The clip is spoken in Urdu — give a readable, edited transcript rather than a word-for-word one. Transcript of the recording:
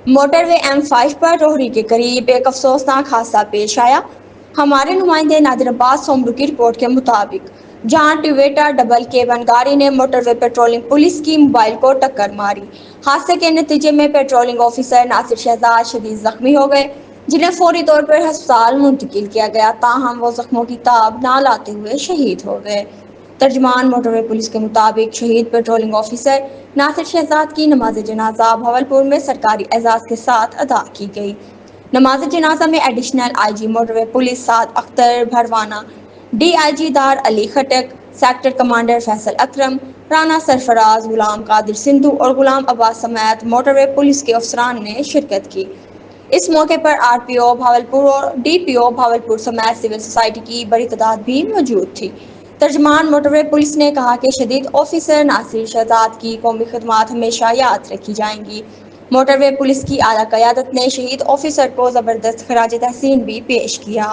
موٹر وے M5 پر روہری کے قریب ایک افسوسناک حادثہ پیش آیا۔ ہمارے نمائندے نادر عباس سومرو کی رپورٹ کے مطابق جہاں ٹویوٹا ڈبل کیبن گاڑی نے موٹر وے پیٹرولنگ پولیس کی موبائل کو ٹکر ماری۔ حادثے کے نتیجے میں پیٹرولنگ آفیسر ناصر شہزاد شدید زخمی ہو گئے، جنہیں فوری طور پر ہسپتال منتقل کیا گیا، تاہم وہ زخموں کی تاب نہ لاتے ہوئے شہید ہو گئے۔ ترجمان موٹر وے پولیس کے مطابق شہید پیٹرولنگ آفیسر ناصر شہزاد کی نماز جنازہ بھاولپور میں سرکاری اعزاز کے ساتھ ادا کی گئی۔ نماز جنازہ میں ایڈیشنل IG موٹر وے پولیس سعد اختر بھروانہ، DIG دار علی خٹک، سیکٹر کمانڈر فیصل اکرم، رانا سرفراز، غلام قادر سندھو اور غلام عباس سمیت موٹر وے پولیس کے افسران نے شرکت کی۔ اس موقع پر RPO بھاولپور اور DPO بھاولپور سمیت سول سوسائٹی کی بڑی تعداد بھی موجود تھی۔ ترجمان موٹر وے پولیس نے کہا کہ شہید آفیسر ناصر شہزاد کی قومی خدمات ہمیشہ یاد رکھی جائیں گی۔ موٹر وے پولیس کی اعلیٰ قیادت نے شہید آفیسر کو زبردست خراج تحسین بھی پیش کیا۔